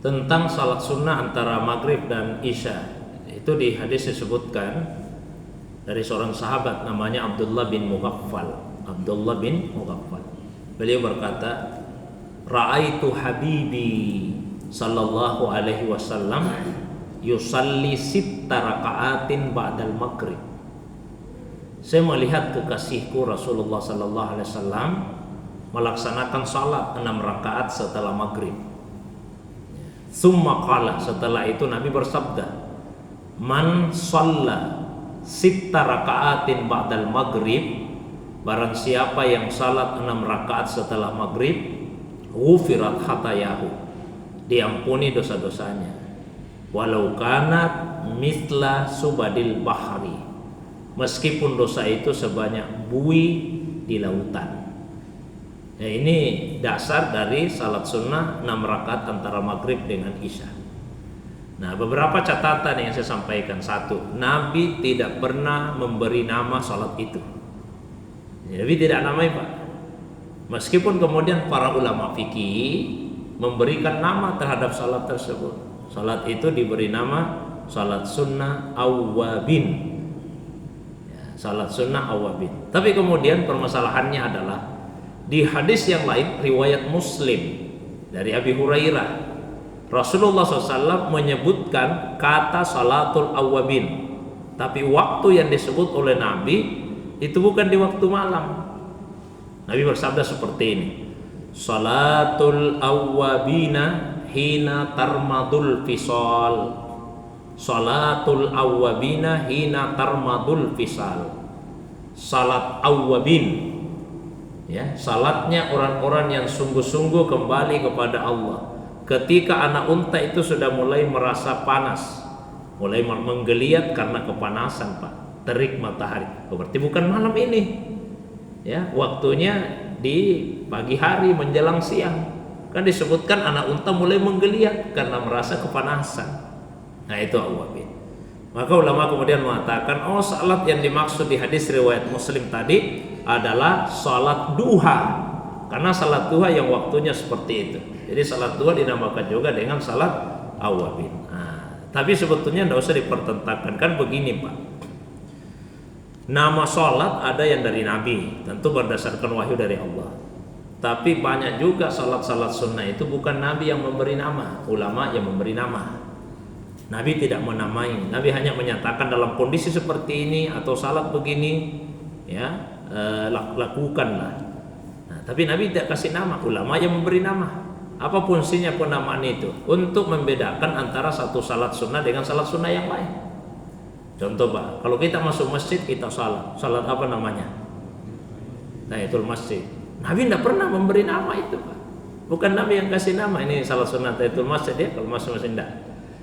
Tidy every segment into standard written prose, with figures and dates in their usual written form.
tentang salat sunnah antara maghrib dan isya. Itu di hadis disebutkan dari seorang sahabat namanya Abdullah bin Mughaffal. Abdullah bin Mughaffal. Beliau berkata, "Ra'aitu habibi sallallahu alaihi wasallam yusalli sitta raka'atin ba'dal maghrib." Saya melihat kekasihku Rasulullah sallallahu alaihi wasallam melaksanakan salat 6 rakaat setelah maghrib. Summa qala, setelah itu Nabi bersabda, "Man shalla sitta raka'atin ba'dal maghrib," barang siapa yang salat 6 rakaat setelah maghrib, ghufirat khatayahu, diampuni dosa-dosanya, walau kanat mithla subadil bahri, meskipun dosa itu sebanyak buih di lautan. Ya, ini dasar dari salat sunnah 6 rakaat antara maghrib dengan isya. Nah, beberapa catatan yang saya sampaikan. Satu, Nabi tidak pernah memberi nama salat itu. Nabi tidak namai, Pak. Meskipun kemudian para ulama fikih memberikan nama terhadap salat tersebut. Salat itu diberi nama salat sunnah awwabin. Ya, salat sunnah awwabin. Tapi kemudian permasalahannya adalah di hadis yang lain riwayat Muslim dari Abi Hurairah, Rasulullah SAW menyebutkan kata salatul awwabin, tapi waktu yang disebut oleh Nabi itu bukan di waktu malam. Nabi bersabda seperti ini, salatul awwabina hina tarmadul fisal. Salatul awwabina hina tarmadul fisal. Salat awwabin, ya, salatnya orang-orang yang sungguh-sungguh kembali kepada Allah ketika anak unta itu sudah mulai merasa panas, mulai menggeliat karena kepanasan, Pak, terik matahari. Berarti bukan malam ini, ya, waktunya di pagi hari menjelang siang. Kan disebutkan anak unta mulai menggeliat karena merasa kepanasan. Nah, itu awwabin. Maka ulama kemudian mengatakan, oh, salat yang dimaksud di hadis riwayat Muslim tadi adalah salat duha, karena salat duha yang waktunya seperti itu. Jadi salat duha dinamakan juga dengan salat awwabin. Nah, tapi sebetulnya tidak usah dipertentangkan. Kan begini, Pak, nama salat ada yang dari Nabi, tentu berdasarkan wahyu dari Allah. Tapi banyak juga salat-salat sunnah itu bukan Nabi yang memberi nama, ulama yang memberi nama. Nabi tidak menamai, Nabi hanya menyatakan dalam kondisi seperti ini atau salat begini, ya, lakukanlah. Nah, tapi Nabi tidak kasih nama, ulama yang memberi nama. Apa fungsinya penamaan itu? Untuk membedakan antara satu salat sunnah dengan salat sunnah yang lain. Contoh, Pak, kalau kita masuk masjid kita salat apa namanya? Tahiyatul masjid. Nabi tidak pernah memberi nama itu, Pak. Bukan Nabi yang kasih nama, ini salat sunnah tahiyatul masjid, ya, kalau masuk masjid tidak.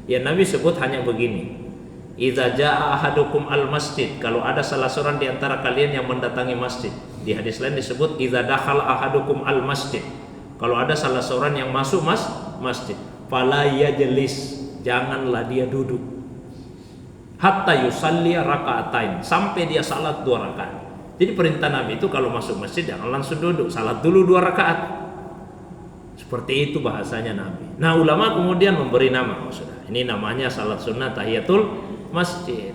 Ya, Nabi sebut hanya begini, idza jaa ahadukum al masjid, kalau ada salah seorang di antara kalian yang mendatangi masjid. Di hadis lain disebut idza dakhala ahadukum al masjid, kalau ada salah seorang yang masuk masjid, fala yajlis, janganlah dia duduk, hatta yusalli raka'atain, sampai dia salat 2 rakaat. Jadi perintah Nabi itu kalau masuk masjid jangan langsung duduk, salat dulu 2 rakaat. Seperti itu bahasanya Nabi. Nah, ulama kemudian memberi nama, sudah, ini namanya salat sunnah tahiyatul masjid.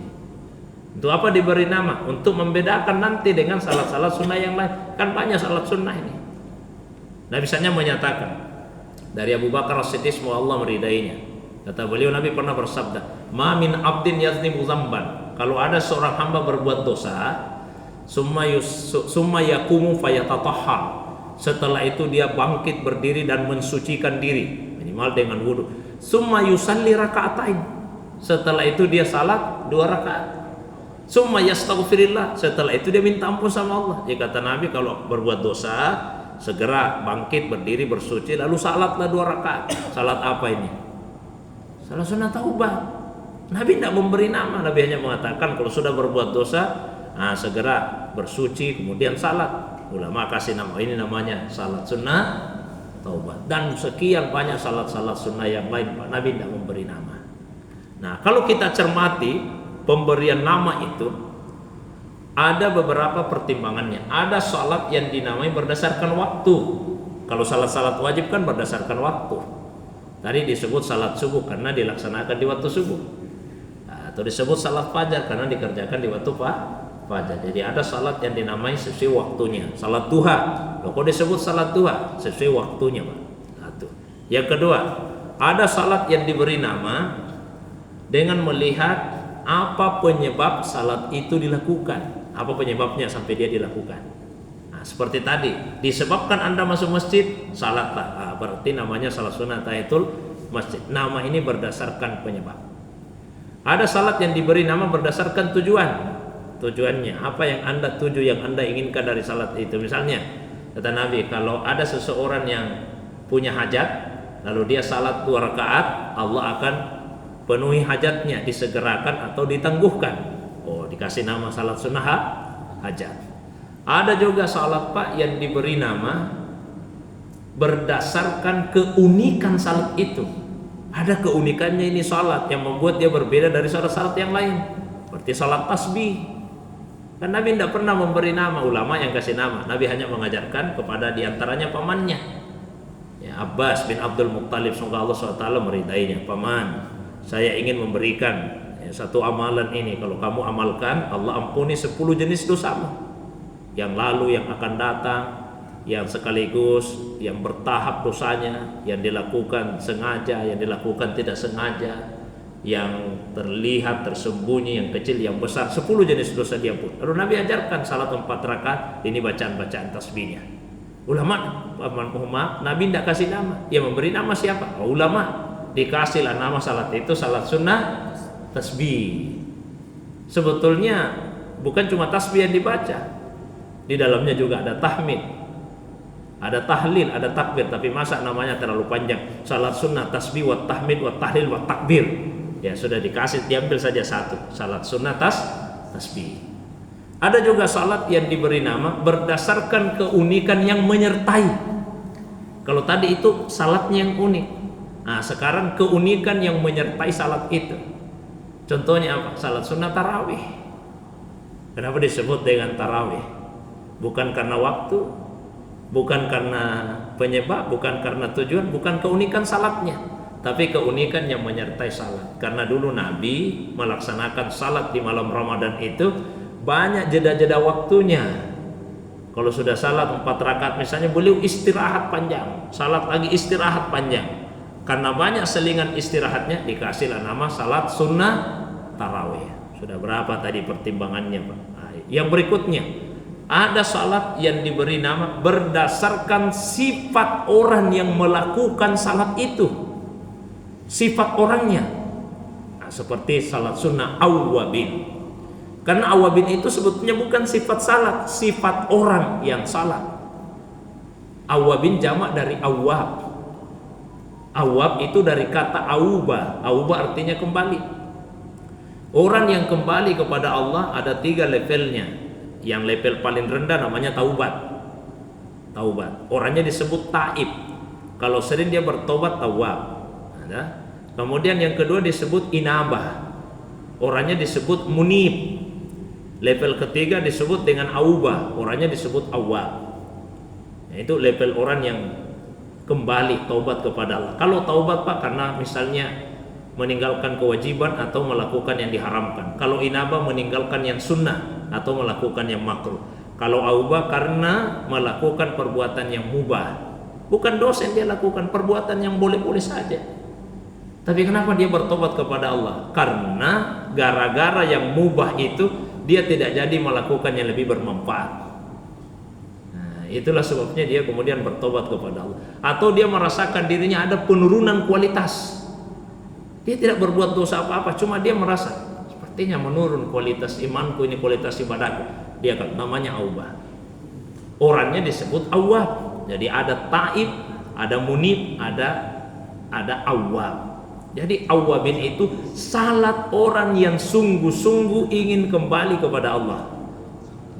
Untuk apa diberi nama? Untuk membedakan nanti dengan salat-salat sunnah yang lain. Kan banyak salat sunnah ini. Nah, misalnya menyatakan dari Abu Bakar As-Siddiq, semoga Allah meridainya, kata beliau, Nabi pernah bersabda, ma min abdin yaznimu dzamban, kalau ada seorang hamba berbuat dosa, summa yaqumu fayatatahhar, setelah itu dia bangkit berdiri dan mensucikan diri minimal dengan wudu, summa yusalli raka'atain, setelah itu dia salat 2 rakaat, summa yastaghfirillah, setelah itu dia minta ampun sama Allah. Jadi kata Nabi, kalau berbuat dosa segera bangkit berdiri bersuci lalu salatlah 2 rakaat. Salat apa ini? Salat sunnah taubat. Nabi tidak memberi nama, Nabi hanya mengatakan kalau sudah berbuat dosa, nah, segera bersuci kemudian salat. Ulama kasih nama, ini namanya salat sunnah taubat. Dan sekian banyak salat-salat sunnah yang lain, Pak, Nabi tidak memberi nama. Nah, kalau kita cermati pemberian nama itu ada beberapa pertimbangannya. Ada salat yang dinamai berdasarkan waktu. Kalau salat-salat wajib kan berdasarkan waktu. Tadi disebut salat subuh karena dilaksanakan di waktu subuh, atau disebut salat fajar karena dikerjakan di waktu fajar. Jadi ada salat yang dinamai sesuai waktunya. Salat duha, loh kok disebut salat duha? Sesuai waktunya, Pak. Satu. Yang kedua, ada salat yang diberi nama dengan melihat apa penyebab salat itu dilakukan. Apa penyebabnya sampai dia dilakukan? Seperti tadi, disebabkan Anda masuk masjid, salatlah. Berarti namanya salat sunnah tahiyatul masjid. Nama ini berdasarkan penyebab. Ada salat yang diberi nama berdasarkan tujuan. Tujuannya, apa yang Anda tuju, yang Anda inginkan dari salat itu. Misalnya, kata Nabi, kalau ada seseorang yang punya hajat, lalu dia salat 2 rakaat, Allah akan penuhi hajatnya, disegerakan atau ditangguhkan. Oh, dikasih nama salat sunnah hajat. Ada juga salat, Pak, yang diberi nama berdasarkan keunikan salat itu. Ada keunikannya ini salat yang membuat dia berbeda dari salat-salat yang lain. Seperti salat tasbih. Kan Nabi tidak pernah memberi nama, ulama yang kasih nama. Nabi hanya mengajarkan kepada diantaranya pamannya. Ya, Abbas bin Abdul Muttalib, semoga Allah SWT meridainya. Paman, saya ingin memberikan satu amalan ini. Kalau kamu amalkan, Allah ampuni 10 jenis dosamu. Yang lalu, yang akan datang, yang sekaligus, yang bertahap dosanya, yang dilakukan sengaja, yang dilakukan tidak sengaja, yang terlihat, tersembunyi, yang kecil, yang besar, 10 jenis dosa dia pun. Lalu Nabi ajarkan salat 4 rakaat, ini bacaan-bacaan tasbihnya. Ulama, Nabi tidak kasih nama. Dia memberi nama siapa? Ulama. Dikasihlah nama salat itu salat sunnah tasbih. Sebetulnya bukan cuma tasbih yang dibaca, di dalamnya juga ada tahmid, ada tahlil, ada takbir. Tapi masa namanya terlalu panjang? Salat sunnah tasbih wa tahmid wa tahlil wa takbir. Ya sudah dikasih, diambil saja satu, salat sunnah tasbih. Ada juga salat yang diberi nama berdasarkan keunikan yang menyertai. Kalau tadi itu salatnya yang unik, nah sekarang keunikan yang menyertai salat itu. Contohnya apa? Salat sunnah tarawih. Kenapa disebut dengan tarawih? Bukan karena waktu, bukan karena penyebab, bukan karena tujuan, bukan keunikan salatnya, tapi keunikan yang menyertai salat. Karena dulu Nabi melaksanakan salat di malam Ramadan itu banyak jeda-jeda waktunya. Kalau sudah salat 4 rakaat misalnya, beliau istirahat panjang, salat lagi istirahat panjang. Karena banyak selingan istirahatnya, dikasihlah nama salat sunnah tarawih. Sudah berapa tadi pertimbangannya, Pak? Nah, yang berikutnya, ada salat yang diberi nama berdasarkan sifat orang yang melakukan salat itu. Sifat orangnya. Nah, seperti salat sunnah awwabin. Karena awwabin itu sebetulnya bukan sifat salat, sifat orang yang salat. Awwabin jamak dari awwab. Awwab itu dari kata auba. Auba artinya kembali. Orang yang kembali kepada Allah ada 3 levelnya. Yang level paling rendah namanya taubat. Taubat. Orangnya disebut taib. Kalau sering dia bertobat, tawab. Ada. Kemudian yang kedua disebut inabah. Orangnya disebut munib. Level ketiga disebut dengan aubah. Orangnya disebut awab. Itu level orang yang kembali taubat kepada Allah. Kalau taubat, Pak, karena misalnya meninggalkan kewajiban atau melakukan yang diharamkan. Kalau inabah meninggalkan yang sunnah atau melakukan yang makruh. Kalau aubah karena melakukan perbuatan yang mubah. Bukan dosa yang dia lakukan, perbuatan yang boleh-boleh saja. Tapi kenapa dia bertobat kepada Allah? Karena gara-gara yang mubah itu dia tidak jadi melakukan yang lebih bermanfaat. Nah, itulah sebabnya dia kemudian bertobat kepada Allah. Atau dia merasakan dirinya ada penurunan kualitas. Dia tidak berbuat dosa apa-apa, cuma dia merasa sepertinya menurun kualitas imanku ini, kualitas ibadahku. Dia akan namanya aubah. Orangnya disebut awwab. Jadi ada taib, ada munib, ada awwab. Jadi awwabin itu salat orang yang sungguh-sungguh ingin kembali kepada Allah.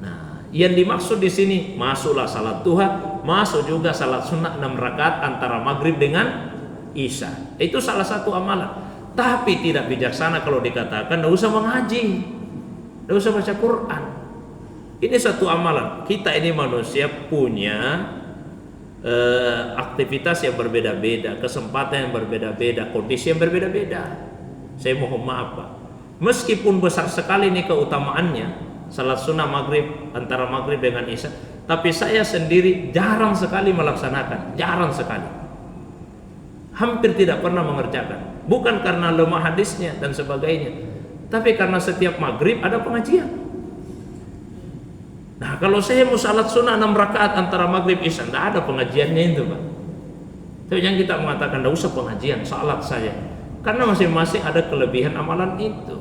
Nah, yang dimaksud di sini masuklah salat duha, masuk juga salat sunnah 6 rakaat antara maghrib dengan isya. Itu salah satu amalan. Tapi tidak bijaksana kalau dikatakan tidak usah mengaji, tidak usah baca Quran. Ini satu amalan. Kita ini manusia punya aktivitas yang berbeda-beda, kesempatan yang berbeda-beda, kondisi yang berbeda-beda. Saya mohon maaf Pak, meskipun besar sekali nih keutamaannya salat sunnah maghrib, antara maghrib dengan isya, tapi saya sendiri jarang sekali melaksanakan, jarang sekali, hampir tidak pernah mengerjakan. Bukan karena lemah hadisnya dan sebagainya, tapi karena setiap maghrib ada pengajian. Nah, kalau saya mau salat sunnah 6 rakaat antara maghrib isya, tidak ada pengajiannya itu Pak. Tapi jangan kita mengatakan tidak usah pengajian, salat saja, karena masing-masing ada kelebihan amalan itu.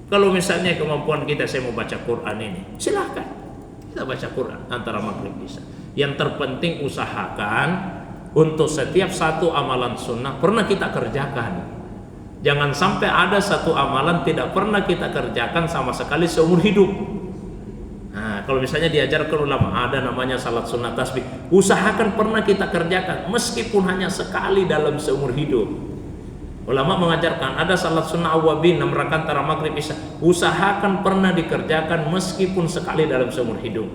Kalau misalnya kemampuan kita, saya mau baca Quran ini, silahkan kita baca Quran antara maghrib isya. Yang terpenting usahakan untuk setiap satu amalan sunnah pernah kita kerjakan. Jangan sampai ada satu amalan tidak pernah kita kerjakan sama sekali seumur hidup. Nah, kalau misalnya diajarkan ulama ada namanya salat sunnah tasbih, usahakan pernah kita kerjakan meskipun hanya sekali dalam seumur hidup. Ulama mengajarkan ada salat sunnah awwabin 6 rakaat antara maghrib isya, usahakan pernah dikerjakan meskipun sekali dalam seumur hidup.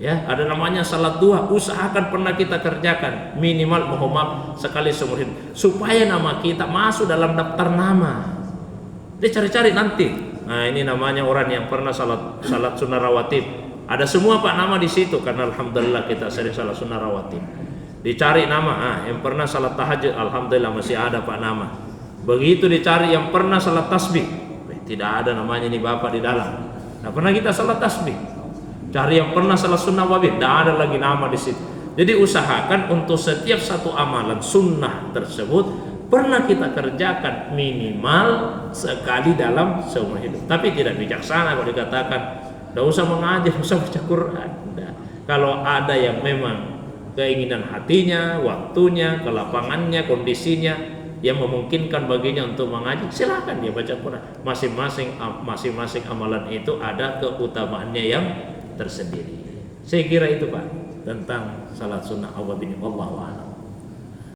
Ya, ada namanya salat duha, usahakan pernah kita kerjakan minimal mohon sekali seumur hidup, supaya nama kita masuk dalam daftar nama. Dia cari-cari nanti. Nah, ini namanya orang yang pernah salat sunnah rawatib. Ada semua Pak nama di situ, karena alhamdulillah kita sering salat sunnah rawatib. Dicari nama, yang pernah salat tahajud, alhamdulillah masih ada Pak nama. Begitu dicari yang pernah salat tasbih, tidak ada namanya ini Bapak di dalam. Nah, pernah kita salat tasbih. Cari yang pernah salat sunnah wabid, tidak ada lagi nama di situ. Jadi usahakan untuk setiap satu amalan sunnah tersebut pernah kita kerjakan minimal sekali dalam seumur hidup. Tapi tidak bijaksana kalau dikatakan tidak usah mengaji, tidak usah baca Quran. Nah, kalau ada yang memang keinginan hatinya, waktunya, kelapangannya, kondisinya yang memungkinkan baginya untuk mengaji, silakan dia baca Quran. Masing-masing amalan itu ada keutamaannya yang tersendiri. Saya kira itu Pak tentang salat sunnah awwabin, wallahu a'lam.